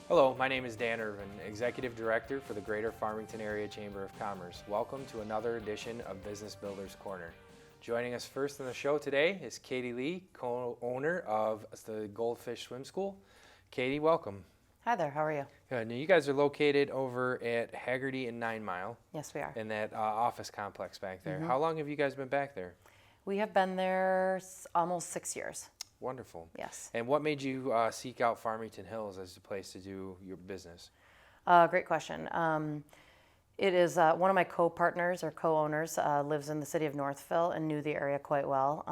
Hello, my name is Dan Irvin, Executive Director for the Greater Farmington Area Chamber of Commerce. Welcome to another edition of Business Builders Corner. Joining us first on the show today is Katie Lee, co-owner of the Goldfish Swim School. Katie, welcome. Hi there, how are you? Good. Now, you guys are located over at Haggerty and 9 Mile. Yes, we are. In that office complex back there. How long have you guys been back there? We have been there almost 6 years. Wonderful. Yes. And what made you seek out Farmington Hills as a place to do your business? Great question. It is one of my co-partners or co-owners lives in the city of Northville and knew the area quite well.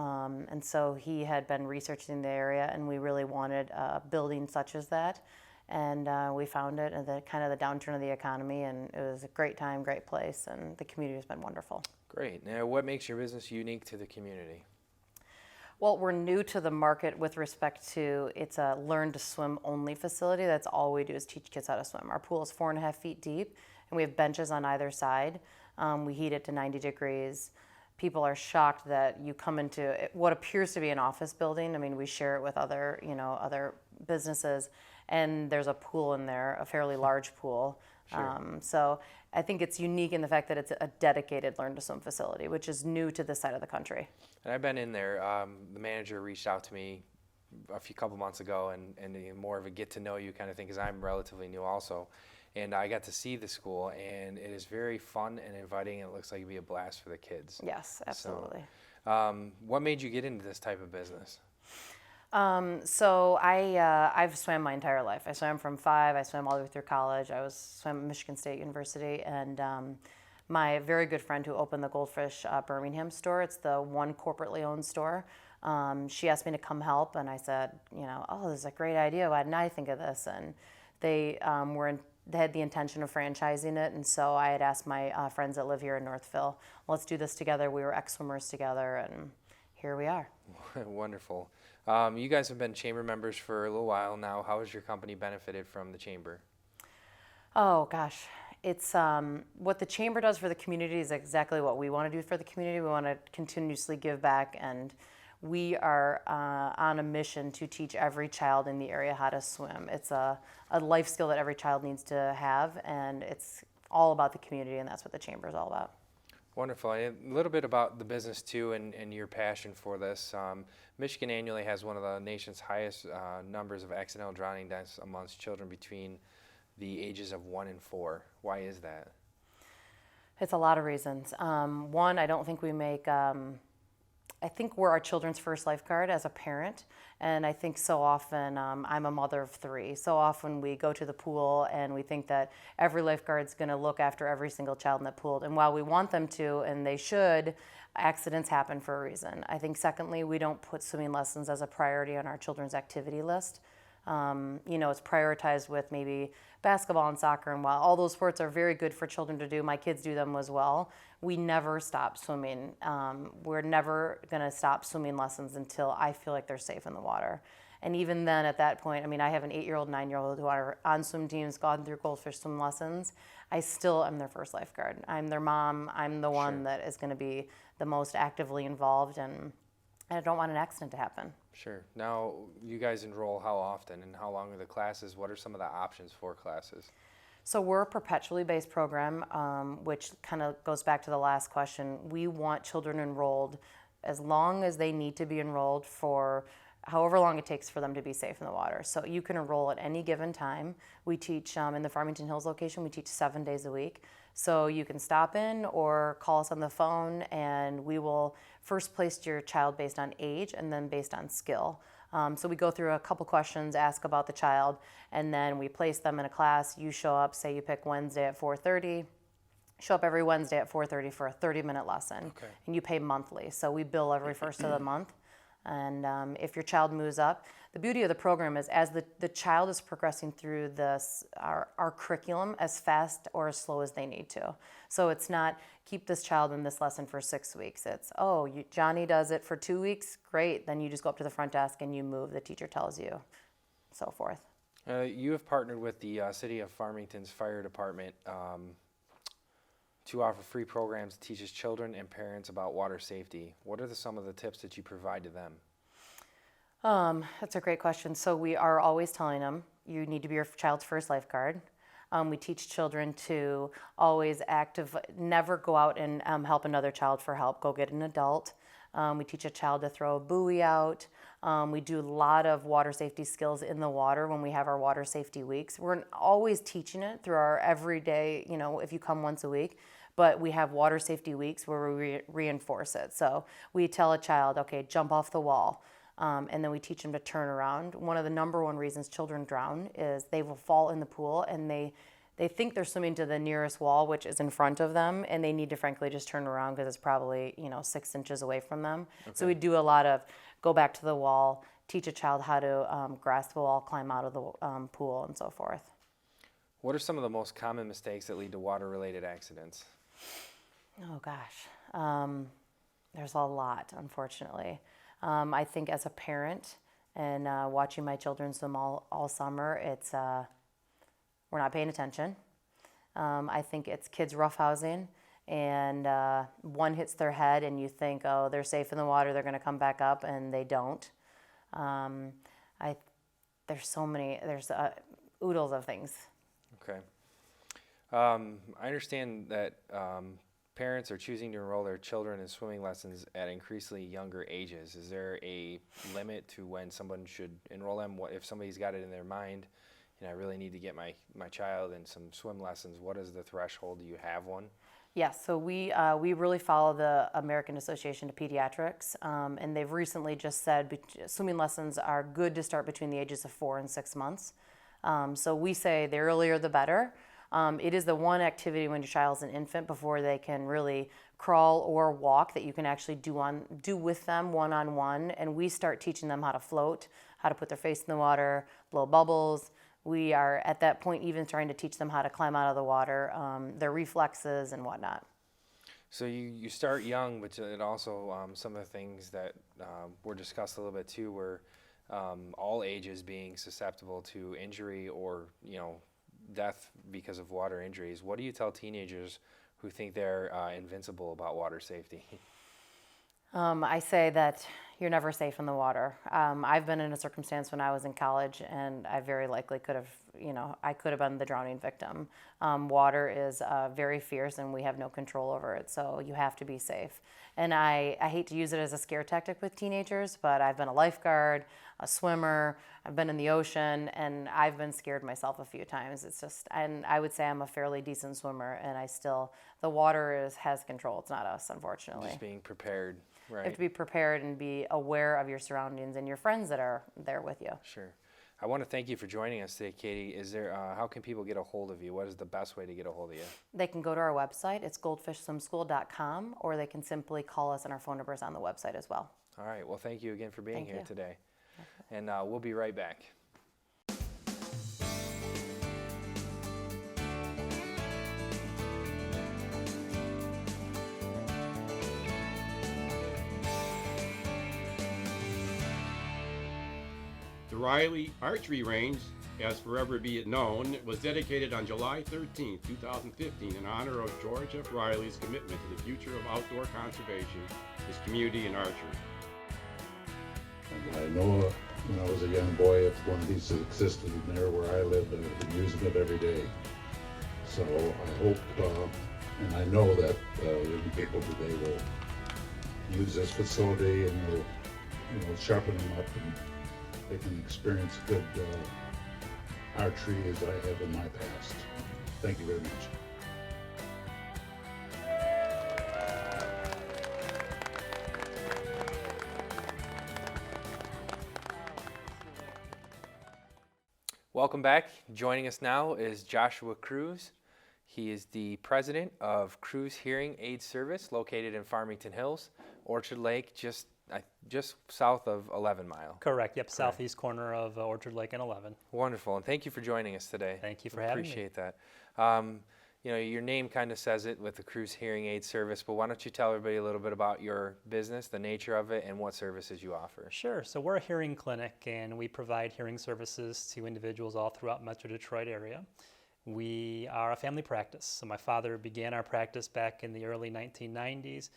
And so he had been researching the area, and we really wanted a building such as that. And we found it at the kind of the downturn of the economy, and it was a great time, great place, and the community has been wonderful. Great. Now, what makes your business unique to the community? Well, we're new to the market with respect to it's a learn to swim only facility. That's all we do is teach kids how to swim. Our pool is 4.5 feet deep, and we have benches on either side. We heat it to 90 degrees. People are shocked that you come into what appears to be an office building. I mean, we share it with other businesses, and there's a pool in there, a fairly large pool. Sure. So I think it's unique in the fact that it's a dedicated learn to swim facility, which is new to this side of the country. And I've been in there. The manager reached out to me couple months ago, and more of a get to know you kind of thing, because I'm relatively new also. And I got to see the school, and it is very fun and inviting, and it looks like it'd be a blast for the kids. Yes, absolutely. So, what made you get into this type of business? So I've swam my entire life. I swam from 5. I swam all the way through college. swam at Michigan State University, and my very good friend who opened the Goldfish Birmingham store, it's the one corporately owned store. She asked me to come help, and I said, oh, this is a great idea. Why didn't I think of this? And they they had the intention of franchising it, and so I had asked my friends that live here in Northville, let's do this together. We were ex-swimmers together, and here we are. Wonderful. You guys have been chamber members for a little while now. How has your company benefited from the chamber? Oh gosh, it's what the chamber does for the community is exactly what we want to do for the community. We want to continuously give back, and we are on a mission to teach every child in the area how to swim. It's a life skill that every child needs to have, and it's all about the community, and that's what the chamber is all about. Wonderful. And a little bit about the business too, and your passion for this. Michigan annually has one of the nation's highest numbers of accidental drowning deaths amongst children between the ages of 1 and 4. Why is that? It's a lot of reasons. One, I don't think we make, I think we're our children's first lifeguard as a parent. And I think so often, I'm a mother of 3. So often we go to the pool and we think that every lifeguard's going to look after every single child in that pool. And while we want them to, and they should, accidents happen for a reason. I think secondly, we don't put swimming lessons as a priority on our children's activity list. It's prioritized with maybe basketball and soccer, and while all those sports are very good for children to do, my kids do them as well, we never stop swimming. We're never going to stop swimming lessons until I feel like they're safe in the water. And even then, at that point, I have an 8-year-old, 9-year-old who are on swim teams, gone through Goldfish swim lessons. I still am their first lifeguard. I'm their mom. I'm the one that is going to be the most actively involved, and I don't want an accident to happen. Sure. Now, you guys enroll how often, and how long are the classes? What are some of the options for classes? So we're a perpetually based program, which kind of goes back to the last question. We want children enrolled as long as they need to be enrolled for however long it takes for them to be safe in the water. So you can enroll at any given time. We teach in the Farmington Hills location, we teach 7 days a week. So you can stop in or call us on the phone, and we will first place your child based on age and then based on skill. So we go through a couple questions, ask about the child, and then we place them in a class. You show up, say you pick Wednesday at 4:30. Show up every Wednesday at 4:30 for a 30-minute lesson. Okay. And you pay monthly. So we bill every first of the month. And if your child moves up, the beauty of the program is as the child is progressing through our curriculum as fast or as slow as they need to. So it's not keep this child in this lesson for 6 weeks. It's, Johnny does it for 2 weeks, great. Then you just go up to the front desk and you move, the teacher tells you, so forth. You have partnered with the City of Farmington's Fire Department to offer free programs that teaches children and parents about water safety. What are some of the tips that you provide to them? That's a great question. So we are always telling them you need to be your child's first lifeguard. We teach children to always never go out and help another child for help. Go get an adult. We teach a child to throw a buoy out. We do a lot of water safety skills in the water when we have our water safety weeks. We're always teaching it through our everyday, if you come once a week, but we have water safety weeks where we reinforce it. So we tell a child, okay, jump off the wall. And then we teach them to turn around. One of the number one reasons children drown is they will fall in the pool and they think they're swimming to the nearest wall, which is in front of them, and they need to frankly just turn around because it's probably 6 inches away from them. Okay. So we do a lot of go back to the wall, teach a child how to grasp the wall, climb out of the pool, and so forth. What are some of the most common mistakes that lead to water-related accidents? Oh gosh, there's a lot, unfortunately. I think as a parent and watching my children swim all summer, it's we're not paying attention. I think it's kids roughhousing, and one hits their head, and you think, oh, they're safe in the water, they're going to come back up, and they don't. There's oodles of things. Okay. I understand that parents are choosing to enroll their children in swimming lessons at increasingly younger ages. Is there a limit to when someone should enroll them? What if somebody's got it in their mind, I really need to get my child in some swim lessons? What is the threshold? Do you have one? Yes, so we really follow the American Association of Pediatrics, and they've recently just said swimming lessons are good to start between the ages of 4 and 6 months. So we say the earlier the better. It is the one activity when your child's an infant before they can really crawl or walk that you can actually do with them one-on-one. And we start teaching them how to float, how to put their face in the water, blow bubbles. We are at that point even trying to teach them how to climb out of the water, their reflexes and whatnot. So you start young, but it also some of the things that were discussed a little bit too were all ages being susceptible to injury or death because of water injuries. What do you tell teenagers who think they're invincible about water safety? I say that you're never safe in the water. I've been in a circumstance when I was in college, and I very likely could have, I could have been the drowning victim. Water is very fierce, and we have no control over it, so you have to be safe. And I hate to use it as a scare tactic with teenagers, but I've been a lifeguard, a swimmer, I've been in the ocean, and I've been scared myself a few times. It's just, and I would say I'm a fairly decent swimmer, and the water has control. It's not us, unfortunately. Just being prepared, right? You have to be prepared and be aware of your surroundings and your friends that are there with you. Sure. I want to thank you for joining us today, Katie. How can people get a hold of you? What is the best way to get a hold of you? They can go to our website. It's goldfishswimschool.com, or they can simply call us, and our phone number is on the website as well. All right. Well, thank you again for being here today. Okay. And we'll be right back. The Riley Archery Range, as forever be it known, was dedicated on July 13, 2015 in honor of George F. Riley's commitment to the future of outdoor conservation, his community, and archery. And I know when I was a young boy, if one of these existed in there where I live, I've been using it every day. So I hope, and I know that young people today will use this facility and will, sharpen them up, and they can experience good archery as I have in my past. Thank you very much. Welcome back. Joining us now is Joshua Cruz. He is the president of Cruz Hearing Aid Service, located in Farmington Hills, Orchard Lake, just south of 11 Mile. Correct. Yep. Southeast corner of Orchard Lake and 11. Wonderful, and thank you for joining us today. Thank you for having me. Appreciate that. Your name kind of says it with the Cruz Hearing Aid Service, but why don't you tell everybody a little bit about your business, the nature of it, and what services you offer? Sure. So we're a hearing clinic, and we provide hearing services to individuals all throughout Metro Detroit area. We are a family practice. So my father began our practice back in the early 1990s.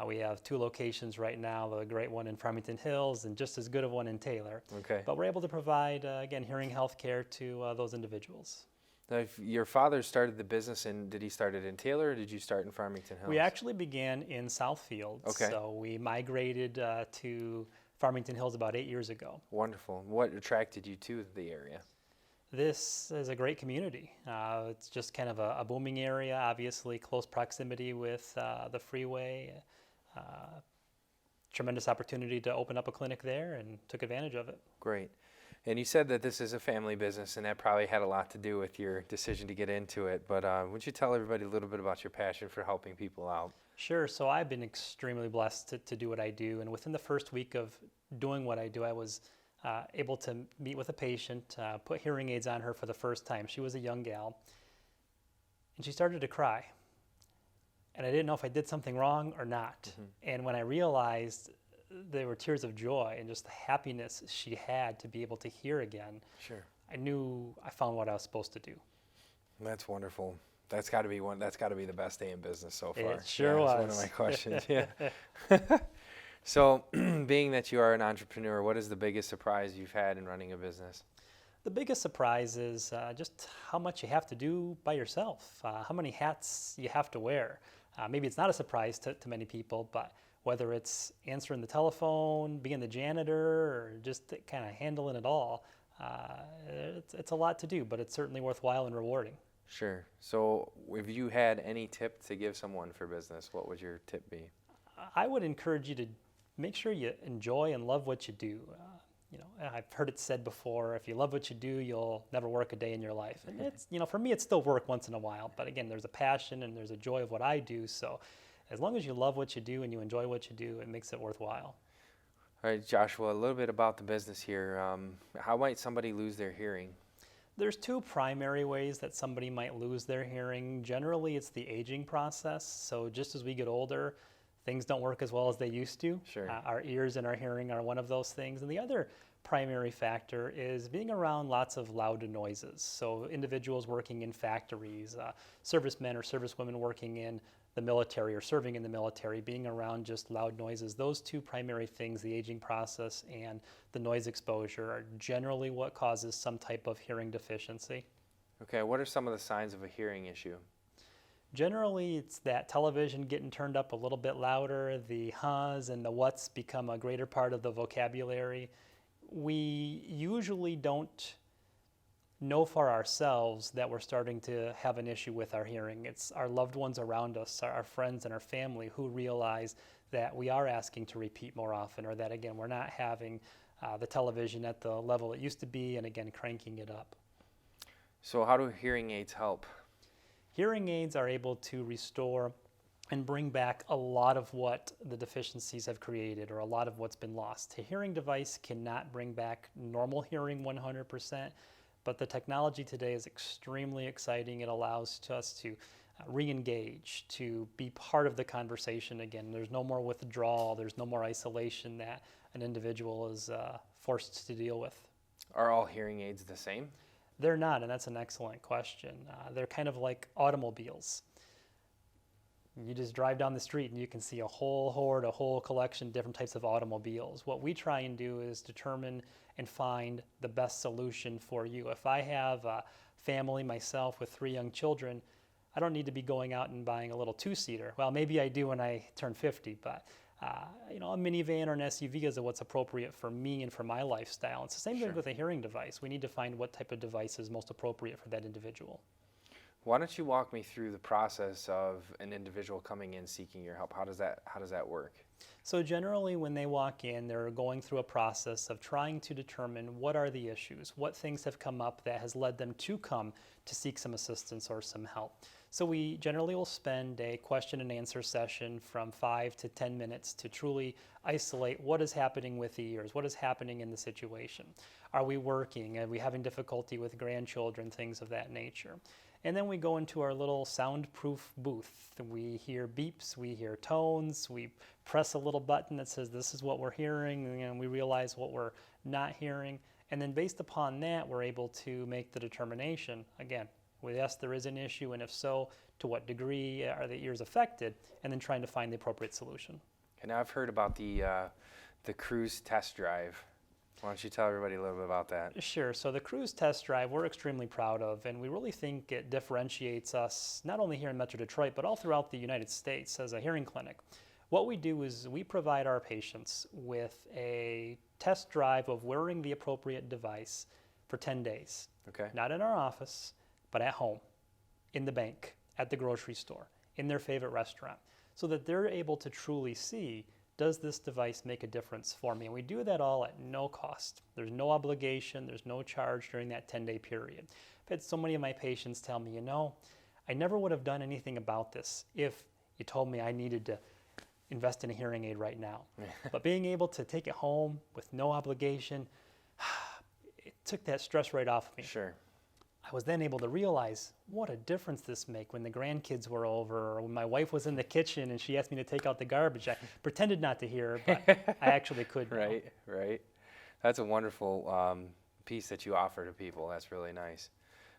We have 2 locations right now, the great one in Farmington Hills and just as good of one in Taylor. Okay. But we're able to provide, again, hearing health care to those individuals. Now, if your father started the business, and did he start it in Taylor, or did you start in Farmington Hills? We actually began in Southfield. Okay. So we migrated to Farmington Hills about 8 years ago. Wonderful. What attracted you to the area? This is a great community. It's just kind of a booming area, obviously close proximity with the freeway. Tremendous opportunity to open up a clinic there, and took advantage of it. Great. And you said that this is a family business, and that probably had a lot to do with your decision to get into it. But would you tell everybody a little bit about your passion for helping people out? Sure. So I've been extremely blessed to do what I do. And within the first week of doing what I do, I was able to meet with a patient, put hearing aids on her for the first time. She was a young gal, and she started to cry. And I didn't know if I did something wrong or not. Mm-hmm. And when I realized there were tears of joy and just the happiness she had to be able to hear again, sure, I knew I found what I was supposed to do. That's wonderful. That's got to be That's got to be the best day in business so far. It sure was. That's one of my questions. Yeah. So, being that you are an entrepreneur, what is the biggest surprise you've had in running a business? The biggest surprise is just how much you have to do by yourself, how many hats you have to wear. Maybe it's not a surprise to many people, but whether it's answering the telephone, being the janitor, or just kind of handling it all, it's a lot to do, but it's certainly worthwhile and rewarding. Sure. So if you had any tip to give someone for business, what would your tip be? I would encourage you to make sure you enjoy and love what you do. I've heard it said before, if you love what you do, you'll never work a day in your life. And it's, for me, it's still work once in a while. But again, there's a passion and there's a joy of what I do. So as long as you love what you do and you enjoy what you do, it makes it worthwhile. All right, Joshua, a little bit about the business here. How might somebody lose their hearing? There's 2 primary ways that somebody might lose their hearing. Generally, it's the aging process. So just as we get older, things don't work as well as they used to. Sure. Our ears and our hearing are one of those things. And the other primary factor is being around lots of loud noises. So individuals working in factories, servicemen or servicewomen working in the military or serving in the military, being around just loud noises. Those 2 primary things, the aging process and the noise exposure, are generally what causes some type of hearing deficiency. Okay, what are some of the signs of a hearing issue? Generally, it's that television getting turned up a little bit louder, the huhs and the whats become a greater part of the vocabulary. We usually don't know for ourselves that we're starting to have an issue with our hearing. It's our loved ones around us, our friends and our family, who realize that we are asking to repeat more often, or that, again, we're not having the television at the level it used to be, and again, cranking it up. So how do hearing aids help? Hearing aids are able to restore and bring back a lot of what the deficiencies have created, or a lot of what's been lost. A hearing device cannot bring back normal hearing 100%, but the technology today is extremely exciting. It allows us to re-engage, to be part of the conversation again. There's no more withdrawal, there's no more isolation that an individual is forced to deal with. Are all hearing aids the same? They're not, and that's an excellent question. They're kind of like automobiles. You just drive down the street and you can see a whole horde, a whole collection of different types of automobiles. What we try and do is determine and find the best solution for you. If I have a family myself with 3 young children, I don't need to be going out and buying a little 2-seater. Well, maybe I do when I turn 50, but a minivan or an SUV is what's appropriate for me and for my lifestyle. It's the same thing with a hearing device. We need to find what type of device is most appropriate for that individual. Why don't you walk me through the process of an individual coming in seeking your help? How does that work? So generally when they walk in, they're going through a process of trying to determine what are the issues, what things have come up that has led them to come to seek some assistance or some help. So we generally will spend a question and answer session from 5 to 10 minutes to truly isolate what is happening with the ears, what is happening in the situation. Are we working? Are we having difficulty with grandchildren, things of that nature? And then we go into our little soundproof booth. We hear beeps, we hear tones, we press a little button that says this is what we're hearing, and we realize what we're not hearing. And then based upon that, we're able to make the determination, again, Well, yes, there is an issue, and if so, to what degree are the ears affected, and then trying to find the appropriate solution. And I've heard about the Cruz test drive. Why don't you tell everybody a little bit about that? Sure. So the Cruz test drive, we're extremely proud of, and we really think it differentiates us not only here in Metro Detroit, but all throughout the United States as a hearing clinic. What we do is we provide our patients with a test drive of wearing the appropriate device for 10 days. Okay. Not in our office, but at home, in the bank, at the grocery store, in their favorite restaurant, so that they're able to truly see, does this device make a difference for me? And we do that all at no cost. There's no obligation, there's no charge during that 10-day period. I've had so many of my patients tell me, I never would have done anything about this if you told me I needed to invest in a hearing aid right now. But being able to take it home with no obligation, it took that stress right off of me. Sure. I was then able to realize what a difference this make when the grandkids were over, or when my wife was in the kitchen and she asked me to take out the garbage. I pretended not to hear her, but I actually could. Right. That's a wonderful piece that you offer to people. That's really nice.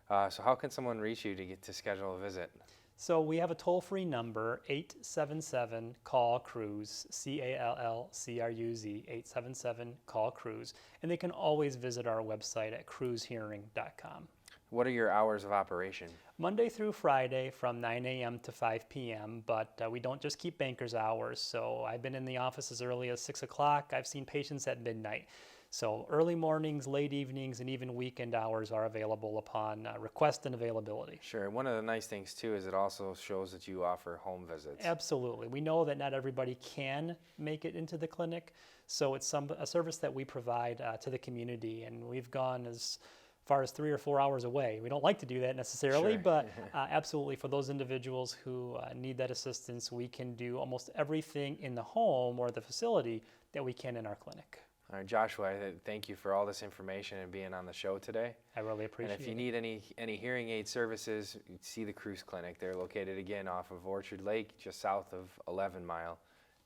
So how can someone reach you to schedule a visit? So we have a toll-free number, 877-CALL-CRUZ, CALLCRUZ, 877-CALL-CRUZ, and they can always visit our website at cruzhearing.com. What are your hours of operation? Monday through Friday from 9 a.m. to 5 p.m., but we don't just keep banker's hours. So I've been in the office as early as 6 o'clock. I've seen patients at midnight. So early mornings, late evenings, and even weekend hours are available upon request and availability. Sure. One of the nice things, too, is it also shows that you offer home visits. Absolutely. We know that not everybody can make it into the clinic, so it's a service that we provide to the community, and we've gone as far as 3 or 4 hours away. We don't like to do that necessarily, Sure. but absolutely for those individuals who need that assistance, we can do almost everything in the home or the facility that we can in our clinic. All right, Joshua, thank you for all this information and being on the show today. I really appreciate it. And if you need any hearing aid services, see the Cruz Clinic. They're located again off of Orchard Lake, just south of 11 Mile,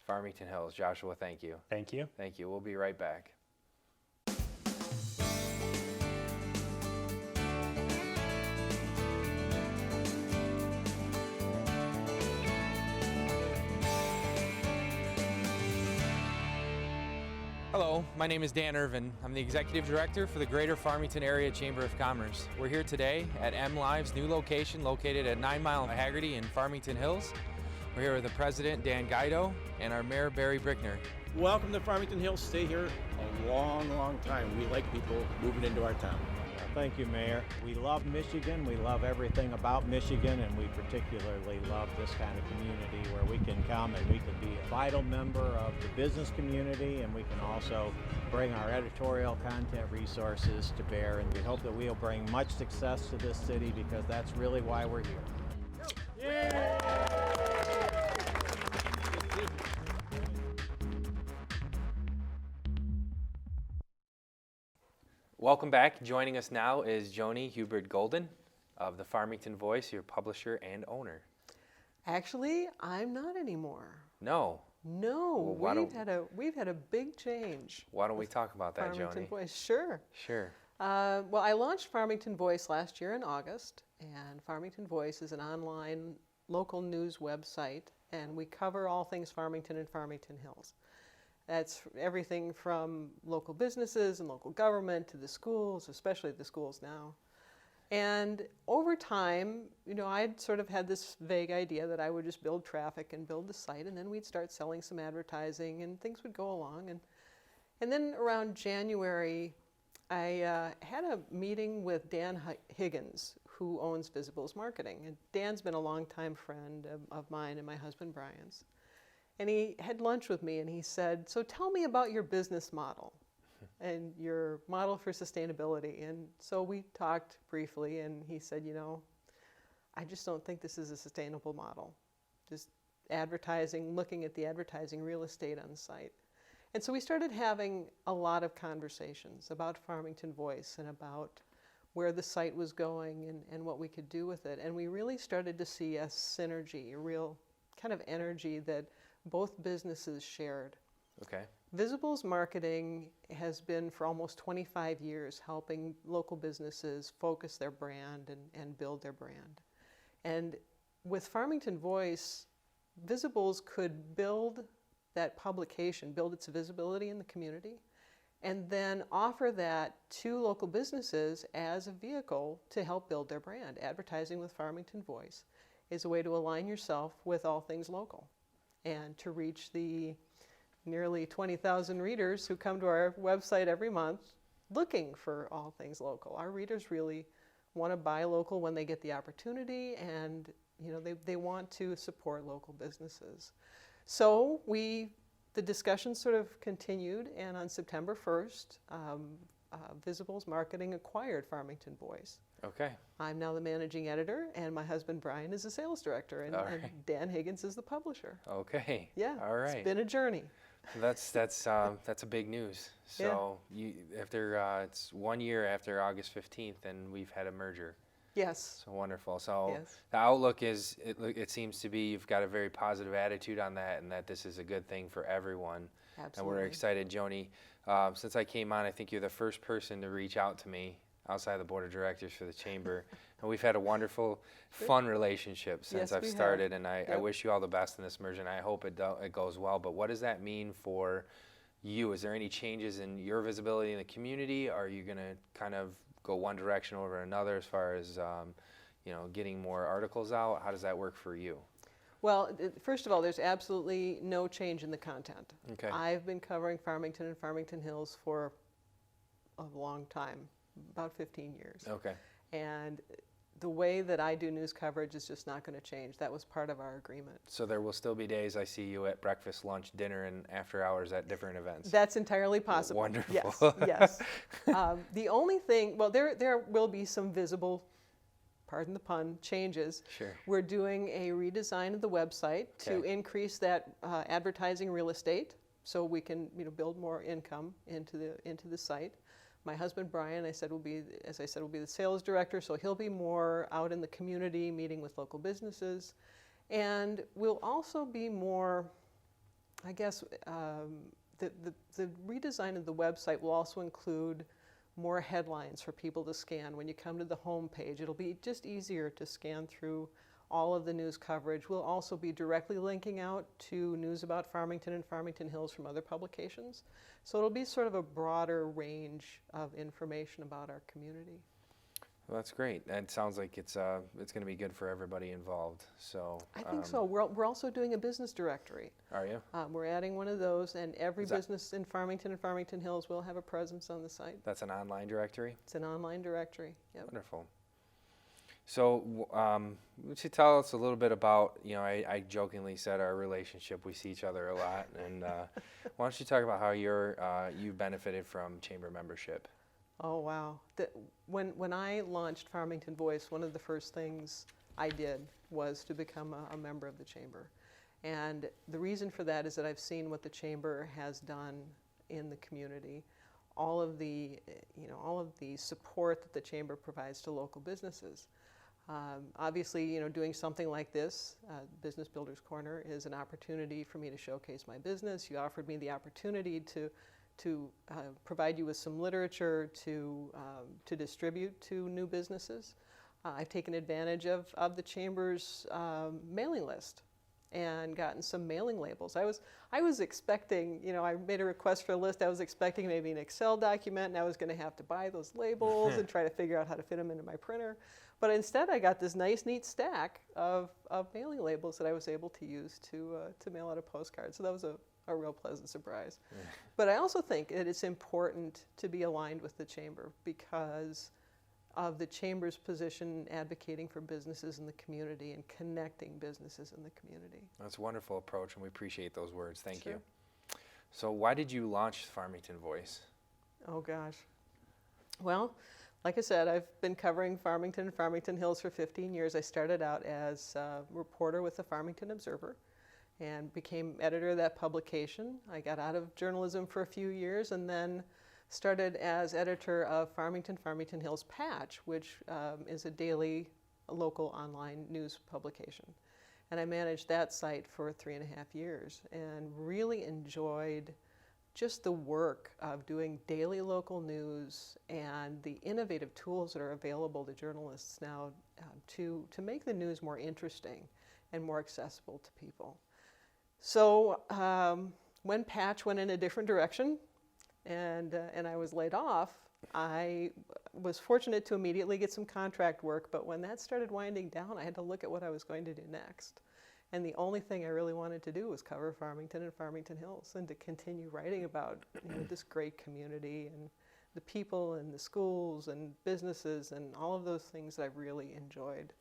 Farmington Hills. Joshua, thank you. Thank you. Thank you. We'll be right back. Hello, my name is Dan Irvin. I'm the Executive Director for the Greater Farmington Area Chamber of Commerce. We're here today at MLive's new location located at 9 Mile Haggerty in Farmington Hills. We're here with the President, Dan Guido, and our Mayor, Barry Brickner. Welcome to Farmington Hills. Stay here a long, long time. We like people moving into our town. Thank you, Mayor. We love Michigan. We love everything about Michigan, and we particularly love this kind of community where we can come and we can be a vital member of the business community, and we can also bring our editorial content resources to bear. And we hope that we'll bring much success to this city because that's really why we're here. Welcome back. Joining us now is Joni Hubert Golden of the Farmington Voice, your publisher and owner. Actually, I'm not anymore. No. No, Well, we've had a big change. Why don't we talk about that, Farmington Joni? Voice, sure. Sure. Well, I launched Farmington Voice last year in August, and Farmington Voice is an online local news website, and we cover all things Farmington and Farmington Hills. That's everything from local businesses and local government to the schools, especially the schools now. And over time, I'd sort of had this vague idea that I would just build traffic and build the site, and then we'd start selling some advertising and things would go along. And then around January, I had a meeting with Dan Higgins, who owns Visibles Marketing. And Dan's been a longtime friend of mine and my husband Brian's. And he had lunch with me and he said, so tell me about your business model and your model for sustainability. And so we talked briefly and he said, I just don't think this is a sustainable model. Just advertising, looking at the advertising real estate on site. And so we started having a lot of conversations about Farmington Voice and about where the site was going and what we could do with it. And we really started to see a synergy, a real kind of energy that both businesses shared. Okay. Visibles marketing has been for almost 25 years helping local businesses focus their brand and build their brand. And with Farmington Voice, Visibles could build that publication, build its visibility in the community, and then offer that to local businesses as a vehicle to help build their brand. Advertising with Farmington Voice is a way to align yourself with all things local and to reach the nearly 20,000 readers who come to our website every month looking for all things local. Our readers really want to buy local when they get the opportunity, and they want to support local businesses. So the discussion sort of continued, and on September 1st, Visibles Marketing acquired Farmington Voice. Okay. I'm now the managing editor, and my husband Brian is the sales director, and, All and right. Dan Higgins is the publisher. Okay. Yeah, All right. it's been a journey. That's a big news. So it's 1 year after August 15th, and we've had a merger. Yes. So wonderful. So Yes. the outlook is, it seems to be you've got a very positive attitude on that, and that this is a good thing for everyone. Absolutely. And we're excited, Joni. Since I came on, I think you're the first person to reach out to me outside the board of directors for the chamber. And we've had a wonderful, fun relationship since Yes, I've we have. started, and I Yep. wish you all the best in this merger, and I hope it goes well. But what does that mean for you? Is there any changes in your visibility in the community? Are you going to kind of go one direction over another as far as getting more articles out? How does that work for you? Well, first of all, there's absolutely no change in the content. Okay. I've been covering Farmington and Farmington Hills for a long time, about 15 years. Okay. And the way that I do news coverage is just not going to change. That was part of our agreement. So there will still be days I see you at breakfast, lunch, dinner, and after hours at different events. That's entirely possible. Wonderful. Yes, yes. The only thing, well, there will be some visible, pardon the pun, changes. Sure. We're doing a redesign of the website to Okay. increase that advertising real estate, so we can build more income into the site. My husband Brian, will be the sales director, so he'll be more out in the community, meeting with local businesses, and we'll also be more, I guess, the redesign of the website will also include more headlines for people to scan. When you come to the home page, it'll be just easier to scan through all of the news coverage. We'll also be directly linking out to news about Farmington and Farmington Hills from other publications. So it'll be sort of a broader range of information about our community. Well, that's great. It sounds like it's going to be good for everybody involved. So I think so. We're also doing a business directory. Are you? We're adding one of those, and every Is that- business in Farmington and Farmington Hills will have a presence on the site. That's an online directory? It's an online directory. Yep. Wonderful. So, would you tell us a little bit about, I jokingly said our relationship, we see each other a lot, and why don't you talk about how you've benefited from chamber membership? Oh, wow. When I launched Farmington Voice, one of the first things I did was to become a member of the chamber. And the reason for that is that I've seen what the chamber has done in the community. All of the support that the chamber provides to local businesses. Obviously, doing something like this, Business Builders Corner, is an opportunity for me to showcase my business. You offered me the opportunity to provide you with some literature to distribute to new businesses. I've taken advantage of the chamber's mailing list and gotten some mailing labels. I was expecting, I made a request for a list. I was expecting maybe an Excel document, and I was going to have to buy those labels and try to figure out how to fit them into my printer. But instead, I got this nice, neat stack of mailing labels that I was able to use to mail out a postcard. So that was a real pleasant surprise. Yeah. But I also think that it's important to be aligned with the chamber because of the chamber's position advocating for businesses in the community and connecting businesses in the community. That's a wonderful approach, and we appreciate those words. Thank Sure. you. So why did you launch Farmington Voice? Oh, gosh. Well, like I said, I've been covering Farmington and Farmington Hills for 15 years. I started out as a reporter with the Farmington Observer and became editor of that publication. I got out of journalism for a few years and then started as editor of Farmington Hills Patch, which is a daily local online news publication. And I managed that site for 3.5 years and really enjoyed just the work of doing daily local news and the innovative tools that are available to journalists now to make the news more interesting and more accessible to people. So when Patch went in a different direction and I was laid off, I was fortunate to immediately get some contract work, but when that started winding down, I had to look at what I was going to do next. And the only thing I really wanted to do was cover Farmington and Farmington Hills and to continue writing about this great community and the people and the schools and businesses and all of those things that I really enjoyed.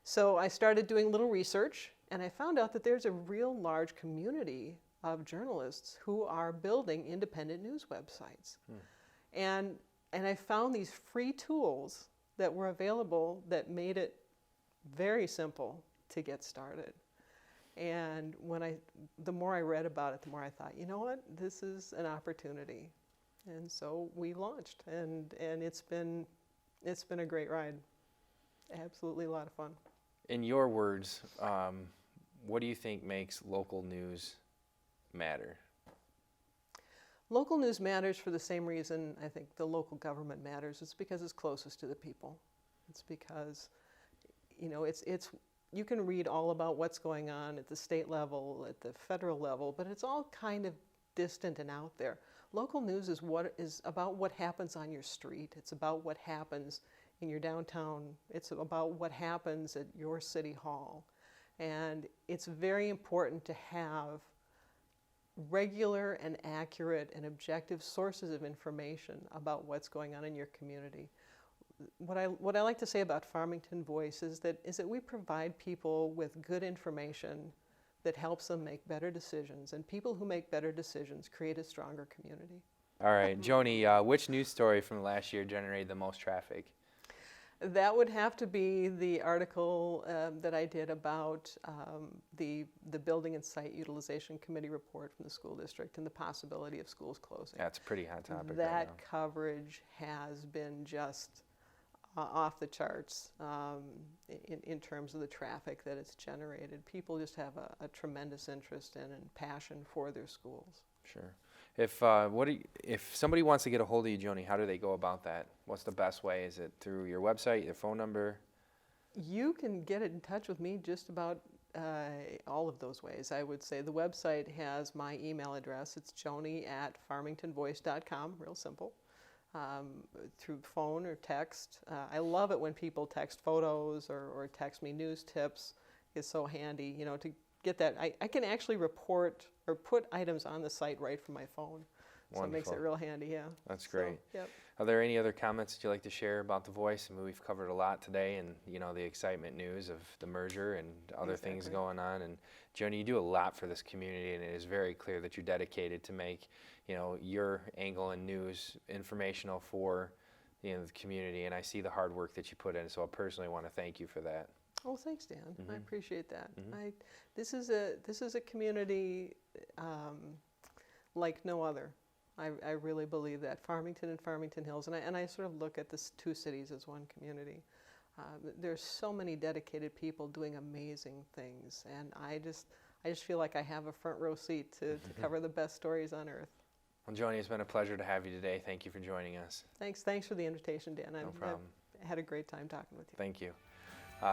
So I started doing a little research, and I found out that there's a real large community of journalists who are building independent news websites. And I found these free tools that were available that made it very simple to get started. And the more I read about it, the more I thought, you know what, this is an opportunity. And so we launched, and it's been a great ride. Absolutely a lot of fun. In your words, what do you think makes local news matter? Local news matters for the same reason I think the local government matters. It's because it's closest to the people. It's because, it's you can read all about what's going on at the state level, at the federal level, but it's all kind of distant and out there. Local news is about what happens on your street. It's about what happens in your downtown. It's about what happens at your city hall. And it's very important to have regular and accurate and objective sources of information about what's going on in your community. What I like to say about Farmington Voice is that we provide people with good information that helps them make better decisions, and people who make better decisions create a stronger community. All right, Joni, which news story from last year generated the most traffic? That would have to be the article that I did about the Building and Site Utilization Committee report from the school district and the possibility of schools closing. That's a pretty hot topic That right now. coverage has been just off the charts in terms of the traffic that it's generated. People just have a tremendous interest in and passion for their schools. Sure. If somebody wants to get a hold of you, Joni, how do they go about that? What's the best way? Is it through your website, your phone number? You can get in touch with me just about all of those ways. I would say the website has my email address. It's joni@farmingtonvoice.com, real simple. Through phone or text. I love it when people text photos or text me news tips. It's so handy, to get that. I can actually report or put items on the site right from my phone. So it makes it real handy, yeah. That's great. So, yep. Are there any other comments that you'd like to share about The Voice? I mean, we've covered a lot today, and the excitement news of the merger and other things going on. And Joni, you do a lot for this community, and it is very clear that you're dedicated to make your angle and news informational for the community. And I see the hard work that you put in, so I personally want to thank you for that. Oh, thanks, Dan. I appreciate that. This is a community like no other. I really believe that. Farmington and Farmington Hills, and I sort of look at the two cities as one community. There's so many dedicated people doing amazing things, and I just feel like I have a front row seat to cover the best stories on earth. Well, Joni, it's been a pleasure to have you today. Thank you for joining us. Thanks for the invitation, Dan. No problem. I had a great time talking with you. Thank you.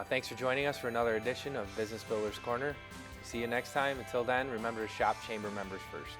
Thanks for joining us for another edition of Business Builders Corner. See you next time. Until then, remember to shop chamber members first.